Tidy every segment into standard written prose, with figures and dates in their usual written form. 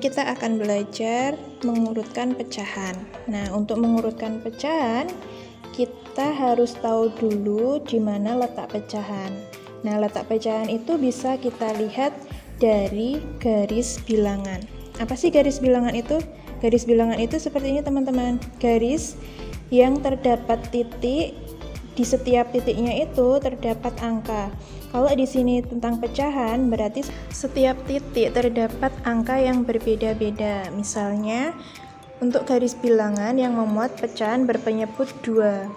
kita akan belajar mengurutkan pecahan. Nah, untuk mengurutkan pecahan, kita harus tahu dulu di mana letak pecahan. Nah, letak pecahan itu bisa kita lihat dari garis bilangan. Apa sih garis bilangan itu? Garis bilangan itu seperti ini, teman-teman. Garis yang terdapat titik, di setiap titiknya itu terdapat angka. Kalau di sini tentang pecahan, berarti setiap titik terdapat angka yang berbeda-beda. Misalnya, untuk garis bilangan yang memuat pecahan berpenyebut 2.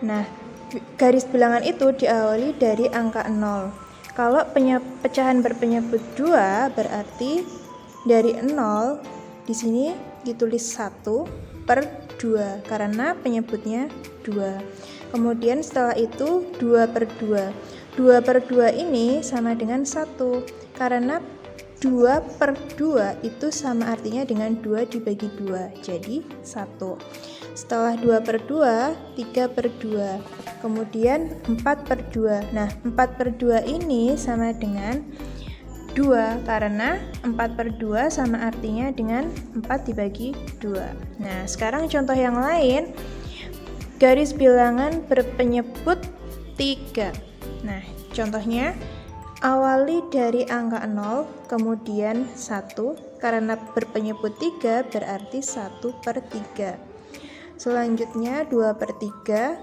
Nah, garis bilangan itu diawali dari angka 0. Kalau pecahan berpenyebut 2, berarti dari 0 di sini ditulis 1/2 karena penyebutnya 2. Kemudian setelah itu 2/2. 2/2 ini sama dengan 1 karena 2/2 itu sama artinya dengan 2 dibagi 2, jadi 1. Setelah 2/2, 3/2, kemudian 4/2. Nah, 4/2 ini sama dengan 2 karena 4/2 sama artinya dengan 4 dibagi 2. Nah, sekarang contoh yang lain, garis bilangan berpenyebut 3. Nah, contohnya awali dari angka 0, kemudian 1, karena berpenyebut 3 berarti 1/3. Selanjutnya 2/3,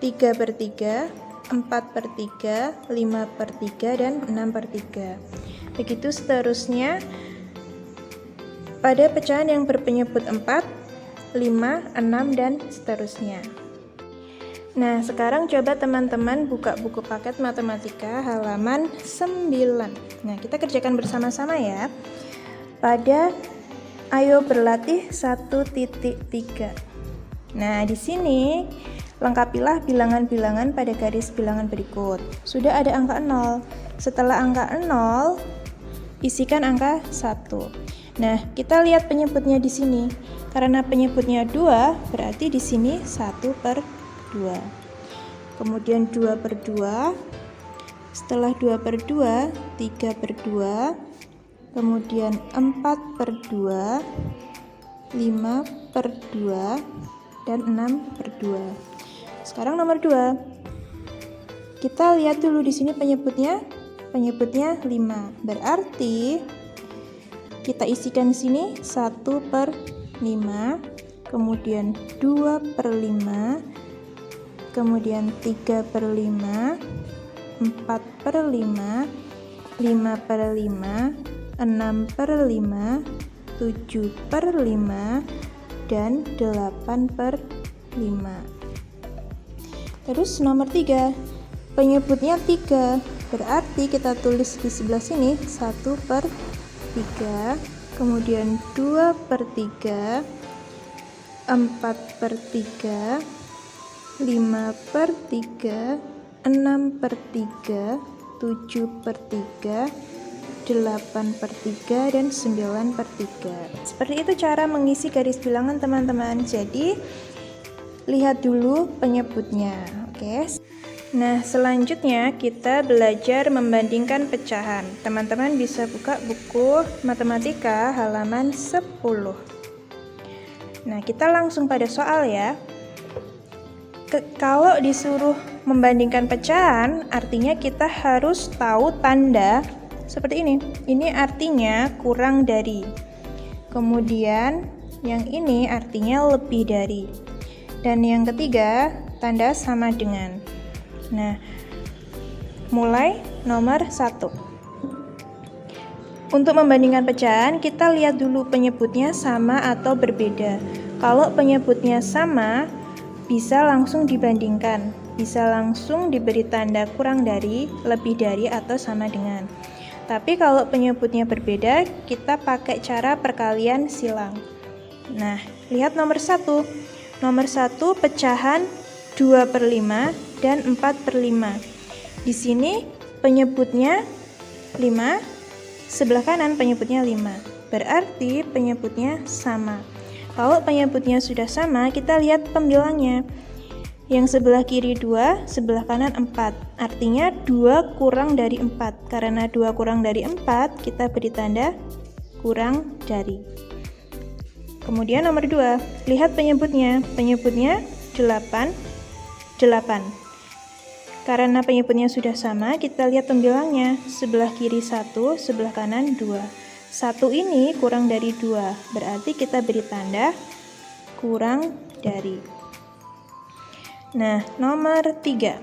3/3, 4/3, 5/3, dan 6/3. Begitu seterusnya pada pecahan yang berpenyebut 4, 5, 6, dan seterusnya. Nah, sekarang coba teman-teman buka buku paket matematika halaman 9. Nah, kita kerjakan bersama-sama ya. Pada ayo berlatih 1.3. Nah, di sini lengkapilah bilangan-bilangan pada garis bilangan berikut. Sudah ada angka 0. Setelah angka 0, isikan angka 1. Nah, kita lihat penyebutnya di sini. Karena penyebutnya 2, berarti di sini 1/2. Kemudian 2/2. Setelah 2/2, 3/2. Kemudian 4/2, 5/2, dan 6/2. Sekarang nomor 2. Kita lihat dulu di sini penyebutnya 5. Berarti kita isikan di sini 1/5, kemudian 2/5, kemudian 3/5, 4/5, 5/5, 6/5, 7/5, dan 8/5. Terus nomor 3, penyebutnya 3, berarti kita tulis di sebelah sini 1/3, kemudian 2/3, 4/3, 5/3, 6/3, 7/3, 8/3, dan 9/3. Seperti itu cara mengisi garis bilangan, teman-teman. Jadi lihat dulu penyebutnya. Oke. Nah, selanjutnya kita belajar membandingkan pecahan. Teman-teman bisa buka buku matematika halaman 10. Nah, kita langsung pada soal ya. Kalau disuruh membandingkan pecahan, artinya kita harus tahu tanda seperti ini. Ini artinya kurang dari. Kemudian yang ini artinya lebih dari. Dan yang ketiga, tanda sama dengan. Nah, mulai nomor 1. Untuk membandingkan pecahan, kita lihat dulu penyebutnya sama atau berbeda. Kalau penyebutnya sama, bisa langsung dibandingkan. Bisa langsung diberi tanda kurang dari, lebih dari, atau sama dengan. Tapi kalau penyebutnya berbeda, kita pakai cara perkalian silang. Nah, lihat nomor 1. Nomor 1 pecahan 2/5 dan 4/5. Di sini penyebutnya 5, sebelah kanan penyebutnya 5. Berarti penyebutnya sama. Kalau penyebutnya sudah sama, kita lihat pembilangnya. Yang sebelah kiri 2, sebelah kanan 4. Artinya 2 kurang dari 4. Karena 2 kurang dari 4, kita beri tanda kurang dari. Kemudian nomor 2, lihat penyebutnya. Penyebutnya 8, 8. Karena penyebutnya sudah sama, kita lihat pembilangnya. Sebelah kiri 1, sebelah kanan 2. 1 ini kurang dari 2, berarti kita beri tanda kurang dari. Nah, nomor 3.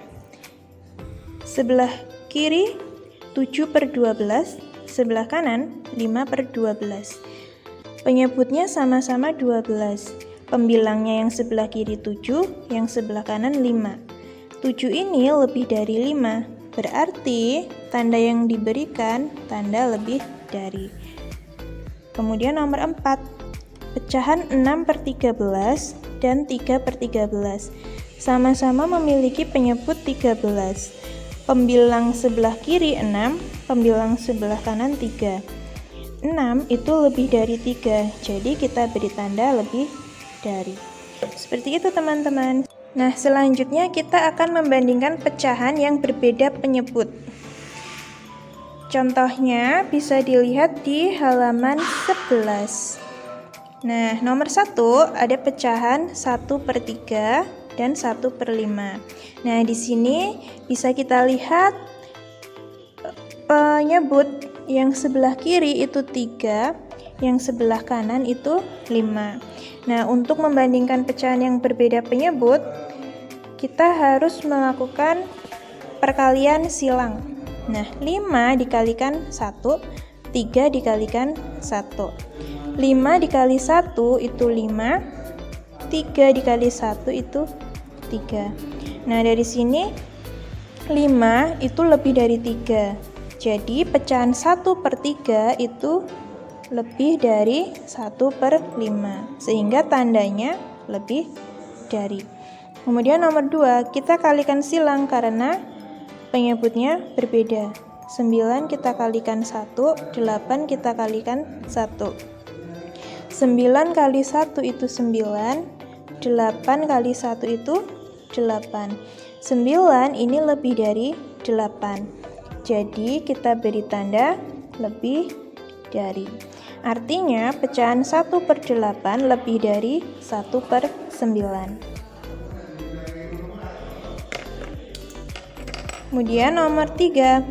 Sebelah kiri 7/12, sebelah kanan 5/12. Penyebutnya sama-sama 12. Pembilangnya yang sebelah kiri 7, yang sebelah kanan 5. 7 ini lebih dari 5, berarti tanda yang diberikan tanda lebih dari. Kemudian nomor 4, pecahan 6/13 dan 3/13. Sama-sama memiliki penyebut 13. Pembilang sebelah kiri 6, pembilang sebelah kanan 3. 6 itu lebih dari 3, jadi kita beri tanda lebih dari. Seperti itu teman-teman. Nah, selanjutnya kita akan membandingkan pecahan yang berbeda penyebut. Contohnya bisa dilihat di halaman 11. Nah, nomor 1 ada pecahan 1/3 dan 1/5. Nah, di sini bisa kita lihat penyebut yang sebelah kiri itu 3, yang sebelah kanan itu 5. Nah, untuk membandingkan pecahan yang berbeda penyebut, kita harus melakukan perkalian silang. Nah, 5 dikalikan 1, 3 dikalikan 1. 5 dikali 1 itu 5, 3 dikali 1 itu 3. Nah, dari sini 5 itu lebih dari 3. Jadi, pecahan 1/3 itu lebih dari 1/5. Sehingga tandanya lebih dari. Kemudian nomor 2, kita kalikan silang karena penyebutnya berbeda. 9 kita kalikan 1, 8 kita kalikan 1. 9 kali 1 itu 9, 8 kali 1 itu 8. 9 ini lebih dari 8. Jadi kita beri tanda lebih dari. Artinya pecahan 1/8 lebih dari 1/9. Kemudian nomor 3,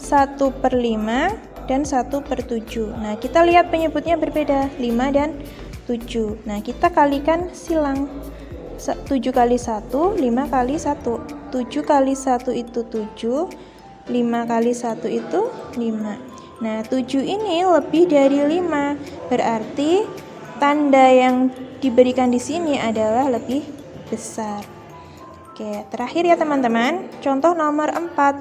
1/5 dan 1/7. Nah, kita lihat penyebutnya berbeda, 5 dan 7. Nah, kita kalikan silang. 7 kali 1, 5 kali 1. 7 kali 1 itu 7, 5 kali 1 itu 5. Nah, 7 ini lebih dari 5, berarti tanda yang diberikan di sini adalah lebih besar. Oke, terakhir ya teman-teman, contoh nomor 4.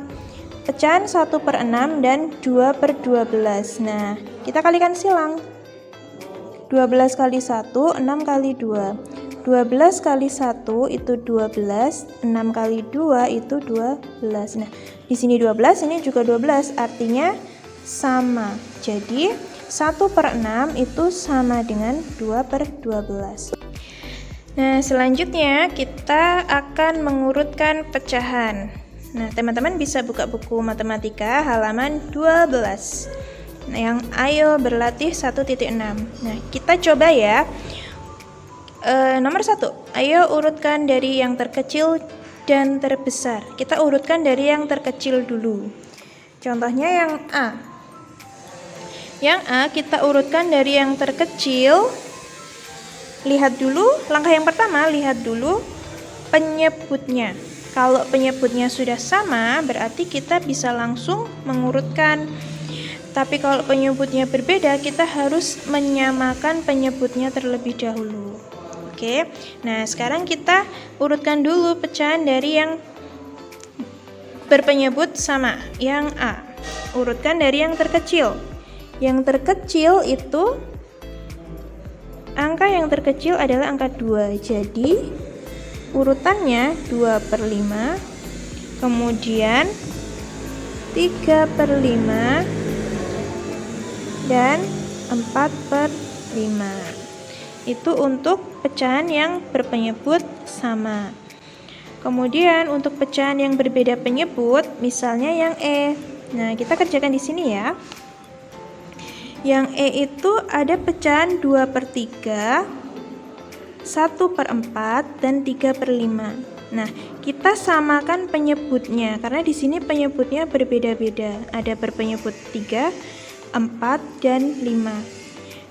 Pecahan 1/6 dan 2/12. Nah, kita kalikan silang. 12 kali 1, 6 kali 2. 12 kali 1 itu 12, 6 kali 2 itu 12. Nah, di sini 12, ini juga 12, artinya sama. Jadi, 1/6 itu sama dengan 2/12. Nah, selanjutnya kita akan mengurutkan pecahan. Nah, teman-teman bisa buka buku matematika halaman 12. Nah, yang ayo berlatih 1.6. Nah, kita coba ya. Nomor 1, ayo urutkan dari yang terkecil dan terbesar. Kita urutkan dari yang terkecil dulu. Contohnya yang A. Yang A kita urutkan dari yang terkecil. Lihat dulu, langkah yang pertama, lihat dulu penyebutnya. Kalau penyebutnya sudah sama, berarti kita bisa langsung mengurutkan. Tapi kalau penyebutnya berbeda, kita harus menyamakan penyebutnya terlebih dahulu. Oke, nah sekarang kita urutkan dulu pecahan dari yang berpenyebut sama, yang A. Urutkan dari yang terkecil. Yang terkecil itu, angka yang terkecil adalah angka 2. Jadi, urutannya 2/5, kemudian 3/5, dan 4/5. Itu untuk pecahan yang berpenyebut sama. Kemudian untuk pecahan yang berbeda penyebut, misalnya yang E. Nah, kita kerjakan di sini ya. Yang E itu ada pecahan 2/3, 1/4, dan 3/5. Nah, kita samakan penyebutnya karena di sini penyebutnya berbeda-beda. Ada berpenyebut 3, 4, dan 5.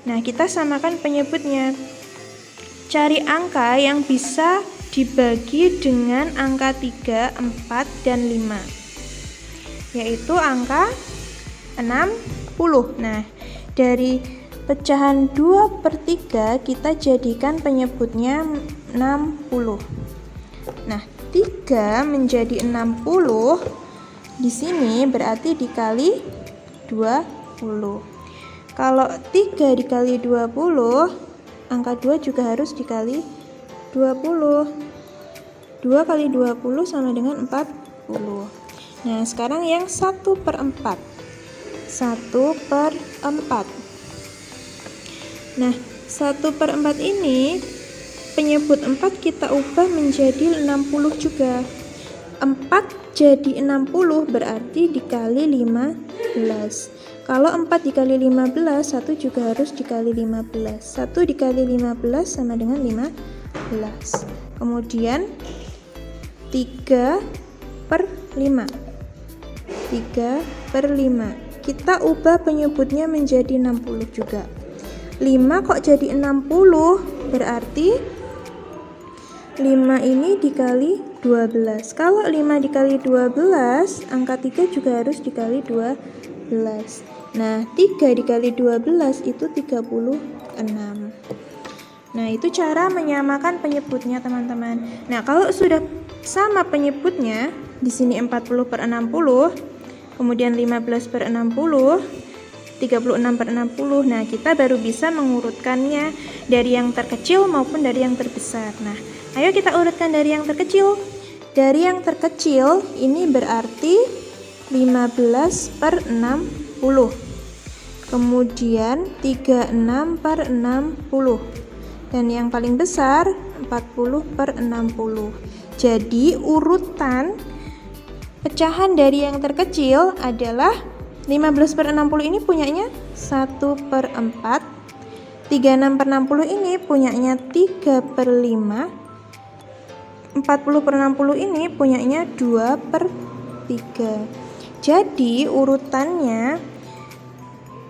Nah, kita samakan penyebutnya. Cari angka yang bisa dibagi dengan angka 3, 4, dan 5, yaitu angka 60. Nah, dari pecahan 2/3 kita jadikan penyebutnya 60. Nah, 3 menjadi 60 di sini berarti dikali 20. Kalau 3 dikali 20, angka 2 juga harus dikali 20. 2 kali 20 sama dengan 40. Nah, sekarang yang 1/4. 1/4. Nah, 1/4 ini penyebut 4 kita ubah menjadi 60 juga. 4 jadi 60 berarti dikali 15. Kalau 4 dikali 15, 1 juga harus dikali 15. 1 dikali 15 sama dengan 15. Kemudian 3/5. 3/5. Kita ubah penyebutnya menjadi 60 juga. 5 kok jadi 60? Berarti 5 ini dikali 12. Kalau 5 dikali 12, angka 3 juga harus dikali 12. Nah, 3 dikali 12 itu 36. Nah, itu cara menyamakan penyebutnya, teman-teman. Nah, kalau sudah sama penyebutnya, di sini 40/60, kemudian 15/60, 36/60. Nah, kita baru bisa mengurutkannya dari yang terkecil maupun dari yang terbesar. Nah, ayo kita urutkan dari yang terkecil. Dari yang terkecil ini berarti 15/60. Kemudian 36/60. Dan yang paling besar 40/60. Jadi urutan pecahan dari yang terkecil adalah 15/60 ini punyanya 1/4. 36/60 ini punyanya 3/5. 40/60 ini punyanya 2/3. Jadi urutannya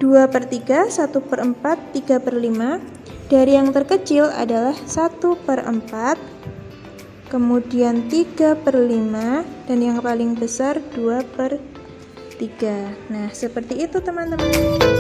2/3, 1/4, 3/5. Dari yang terkecil adalah 1/4, kemudian 3/5, dan yang paling besar 2/3. Nah, seperti itu teman-teman.